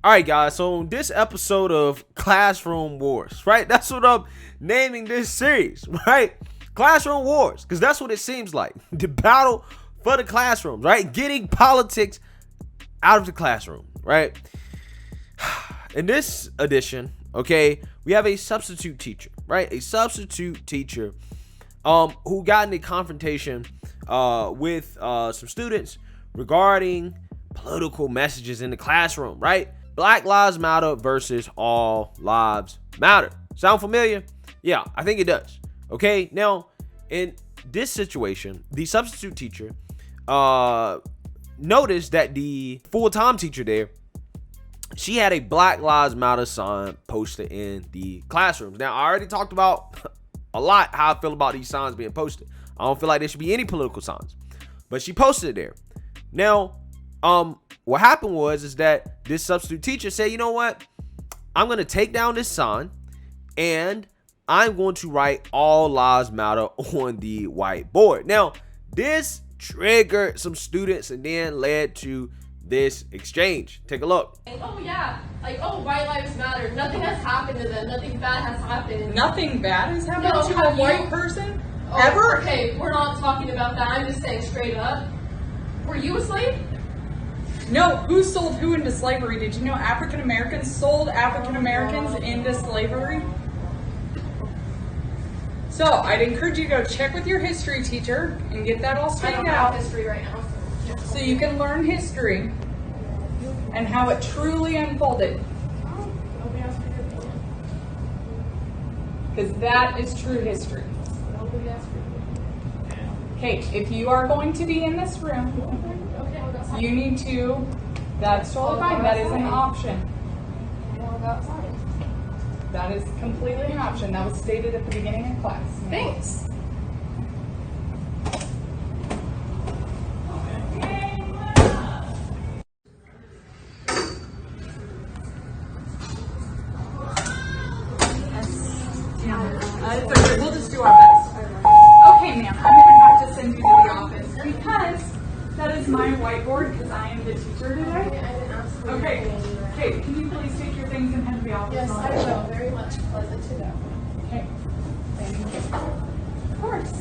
All right, guys. So on this episode of Classroom Wars, right? That's what I'm naming this series, right? Classroom Wars, because that's what it seems like. The battle for the classrooms, right? Getting politics out of the classroom, right? In this edition, okay, we have a substitute teacher, right? A substitute teacher who got in a confrontation with some students regarding political messages in the classroom, right? Black Lives Matter versus All Lives Matter. Sound familiar? Yeah, I think it does. Okay, now in this situation, the substitute teacher noticed that the full-time teacher there, she had a Black Lives Matter sign posted in the classrooms. Now, I already talked about a lot how I feel about these signs being posted. I don't feel like there should be any political signs, but she posted it there. Now, what happened was that this substitute teacher said, you know what? I'm going to take down this sign and I'm going to write All Lives Matter on the whiteboard. Now, this triggered some students and then led to this exchange. Take a look. Oh yeah, like, oh, white lives matter. Nothing has happened to them. Nothing bad has happened. Nothing bad has happened No, to a white person? Oh, ever? Okay, we're not talking about that. I'm just saying straight up. Were you a slave? No, who sold who into slavery? Did you know African Americans sold African Americans into slavery? So, I'd encourage you to go check with your history teacher and get that all I straightened don't have out. history right now. So you can learn history and how it truly unfolded. Nobody asked for your opinion. Because that is true history. Nobody asked for your opinion. Okay, if you are going to be in this room, Okay, I'll go outside. you need to, that's totally fine, that is an option. I'll go outside. That is completely an option. That was stated at the beginning of class. Thanks. It's okay. We'll just do our best. Okay, ma'am. I'm going to have to send you to the office because that is my whiteboard because I am the teacher today. I didn't ask for your Okay. opinion. Okay. Can you please take your things and head to the office? Yes, I will. Very much pleasant to know. Okay. Thank you. Of course.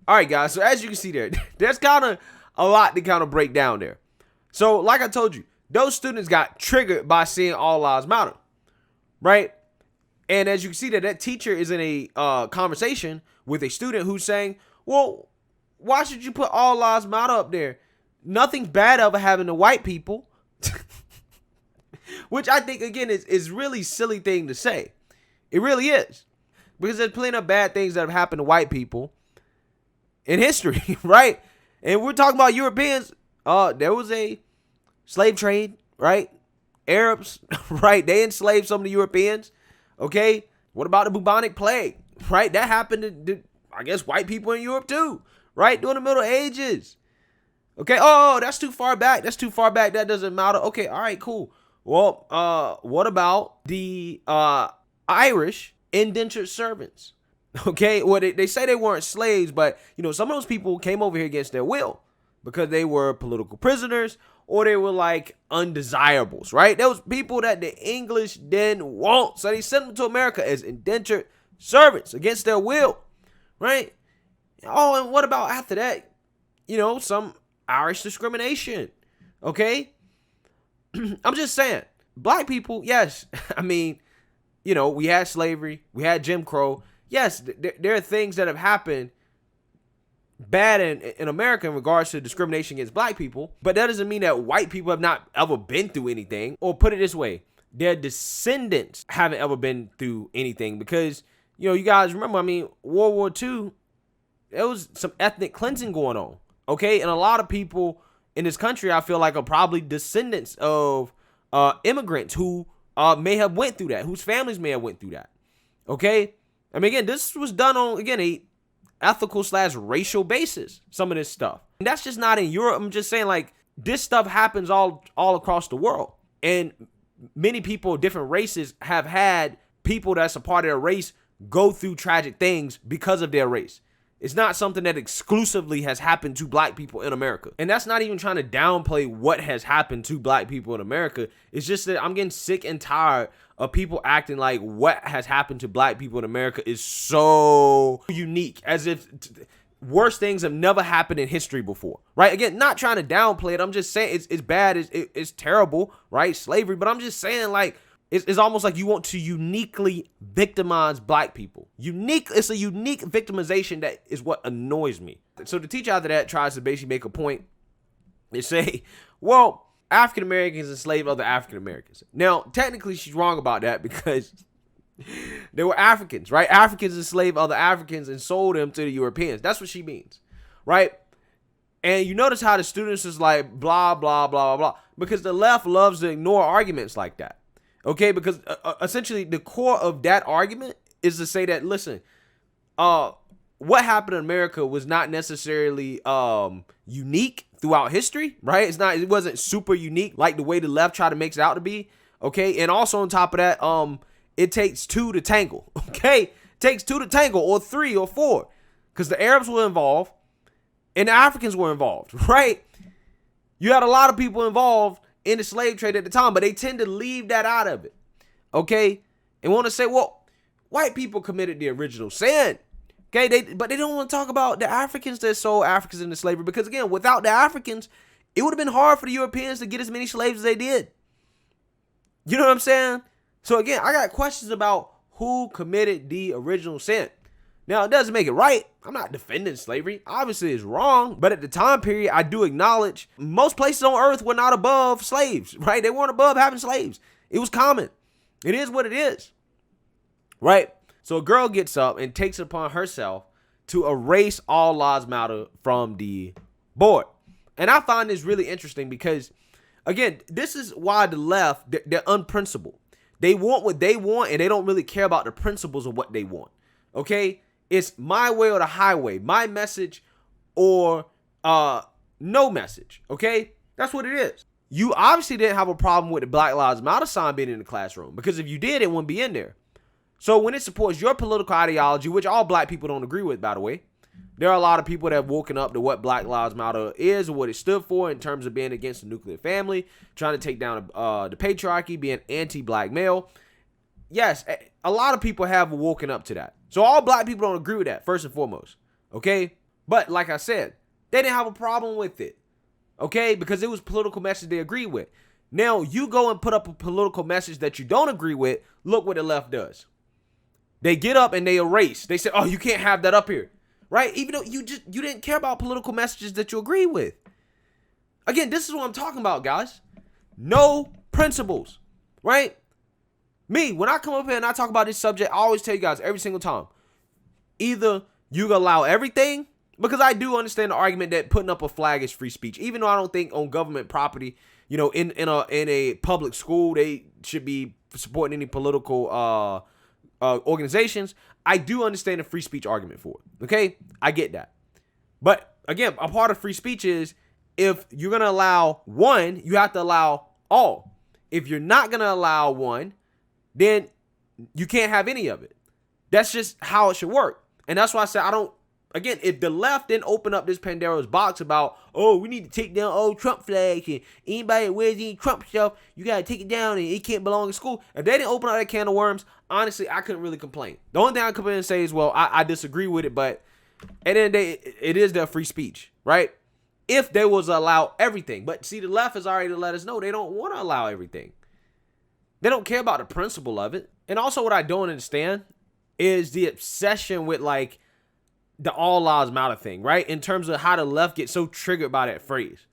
All right, guys. So as you can see there, there's kind of a lot to kind of break down there. So like I told you, those students got triggered by seeing All Lives Matter, right? And as you can see that teacher is in a conversation with a student who's saying, well, why should you put All Lives Matter up there? Nothing bad ever happened to white people. Which I think, again, is really silly thing to say. It really is. Because there's plenty of bad things that have happened to white people in history, right? And we're talking about Europeans. There was a slave trade, right? Arabs, right? They enslaved some of the Europeans, okay? What about the bubonic plague, right? That happened to, I guess, white people in Europe too, right? During the Middle Ages, okay? Oh, that's too far back. That's too far back. That doesn't matter. Okay, all right, cool. Well, what about the Irish indentured servants? Okay, well, they say they weren't slaves, but, you know, some of those people came over here against their will because they were political prisoners or they were like undesirables, right? There was people that the English didn't want, so they sent them to America as indentured servants against their will, right? Oh, and what about after that? You know, some Irish discrimination, okay? I'm just saying, black people, yes, I mean, you know, we had slavery, we had Jim Crow. Yes, there are things that have happened bad in America in regards to discrimination against black people, but that doesn't mean that white people have not ever been through anything. Or put it this way, their descendants haven't ever been through anything because, you know, you guys remember, I mean, World War II, there was some ethnic cleansing going on, okay? And a lot of people in this country, I feel like, are probably descendants of immigrants who may have went through that, whose families may have went through that, okay? I mean, again, this was done on, again, a ethical/racial basis, some of this stuff. And that's just not in Europe. I'm just saying, like, this stuff happens all across the world. And many people of different races have had people that's a part of their race go through tragic things because of their race. It's not something that exclusively has happened to black people in America. And that's not even trying to downplay what has happened to black people in America. It's just that I'm getting sick and tired of people acting like what has happened to black people in America is so unique, as if worse things have never happened in history before, right? Again, not trying to downplay it. I'm just saying it's bad. It's terrible, right? Slavery. But I'm just saying, like, it's almost like you want to uniquely victimize black people. It's a unique victimization that is what annoys me. So the teacher after that tries to basically make a point. They say, well, African Americans enslaved other African Americans. Now, technically, she's wrong about that because they were Africans, right? Africans enslaved other Africans and sold them to the Europeans. That's what she means, right? And you notice how the students is like, blah, blah, blah, blah, blah, because the left loves to ignore arguments like that. Okay, because essentially the core of that argument is to say that, listen, what happened in America was not necessarily unique throughout history, right? It wasn't super unique like the way the left tried to make it out to be. Okay, and also on top of that, it takes two to tangle. Okay, it takes two to tangle, or three or four, because the Arabs were involved and the Africans were involved, right? You had a lot of people involved in the slave trade at the time, but they tend to leave that out of it, okay? And want to say, well, white people committed the original sin, okay? But they don't want to talk about the Africans that sold Africans into slavery, because again, without the Africans, it would have been hard for the Europeans to get as many slaves as they did. You know what I'm saying? So again, I got questions about who committed the original sin. Now, it doesn't make it right. I'm not defending slavery. Obviously, it's wrong. But at the time period, I do acknowledge most places on earth were not above slaves, right? They weren't above having slaves. It was common. It is what it is, right? So a girl gets up and takes it upon herself to erase All Lives Matter from the board. And I find this really interesting because, again, this is why the left, they're unprincipled. They want what they want, and they don't really care about the principles of what they want, okay? It's my way or the highway, my message or no message, okay? That's what it is. You obviously didn't have a problem with the Black Lives Matter sign being in the classroom, because if you did, it wouldn't be in there. So when it supports your political ideology, which all black people don't agree with, by the way, there are a lot of people that have woken up to what Black Lives Matter is and what it stood for in terms of being against the nuclear family, trying to take down the patriarchy, being anti-black male. Yes, a lot of people have woken up to that. So all black people don't agree with that, first and foremost, okay? But like I said, they didn't have a problem with it, okay? Because it was a political message they agreed with. Now, you go and put up a political message that you don't agree with, look what the left does. They get up and they erase. They say, oh, you can't have that up here, right? Even though you didn't care about political messages that you agree with. Again, this is what I'm talking about, guys. No principles, right? Me, when I come up here and I talk about this subject, I always tell you guys every single time, either you allow everything, because I do understand the argument that putting up a flag is free speech, even though I don't think on government property, you know, in a public school, they should be supporting any political organizations. I do understand the free speech argument for it. Okay, I get that. But again, a part of free speech is if you're gonna allow one, you have to allow all. If you're not gonna allow one, then you can't have any of it. That's just how it should work. And that's why I said again, if the left didn't open up this Pandora's box about, oh, we need to take down old Trump flags and anybody that wears any Trump stuff, you got to take it down and it can't belong in school. If they didn't open up that can of worms, honestly, I couldn't really complain. The only thing I come in and say is, well, I disagree with it, but at the end of the day, it is their free speech, right? If they was allow everything. But see, the left has already let us know they don't want to allow everything. They don't care about the principle of it. And also what I don't understand is the obsession with like the All Lives Matter thing, right? In terms of how the left gets so triggered by that phrase.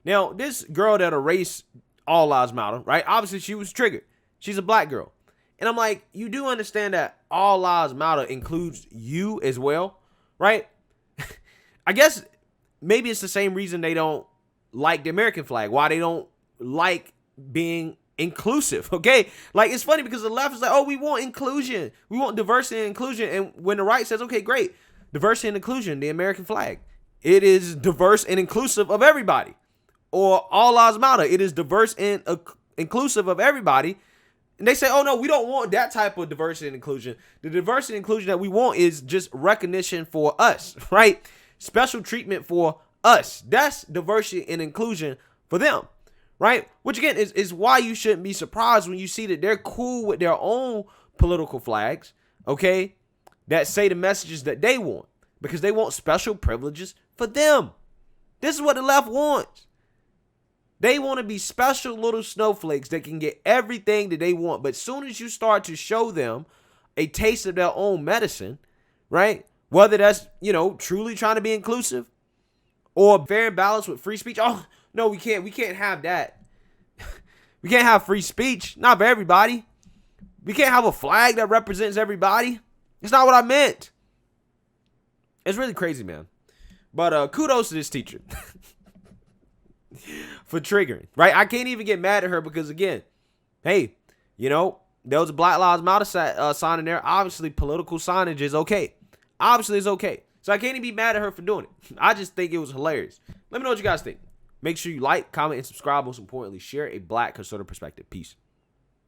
Now, this girl that erased All Lives Matter, right? Obviously, she was triggered. She's a black girl. And I'm like, you do understand that All Lives Matter includes you as well, right? I guess maybe it's the same reason they don't like the American flag, why they don't like being inclusive, okay? Like, it's funny because the left is like, oh, we want inclusion. We want diversity and inclusion. And when the right says, okay, great, diversity and inclusion, the American flag, it is diverse and inclusive of everybody. Or All Lives Matter, it is diverse and inclusive of everybody. And they say, oh no, we don't want that type of diversity and inclusion. The diversity and inclusion that we want is just recognition for us, right? Special treatment for us. That's diversity and inclusion for them, right? Which again is why you shouldn't be surprised when you see that they're cool with their own political flags, okay, that say the messages that they want, because they want special privileges for them. This is what the left wants. They want to be special little snowflakes that can get everything that they want. But as soon as you start to show them a taste of their own medicine, right? Whether that's, truly trying to be inclusive or fair and balanced with free speech. Oh, no, we can't have that. We can't have free speech. Not for everybody. We can't have a flag that represents everybody. It's not what I meant. It's really crazy, man. But kudos to this teacher. For triggering, right? I can't even get mad at her because, again, hey, there was a Black Lives Matter sign in there. Obviously, political signage is okay. Obviously, it's okay. So I can't even be mad at her for doing it. I just think it was hilarious. Let me know what you guys think. Make sure you like, comment, and subscribe. Most importantly, share a Black conservative perspective. Peace.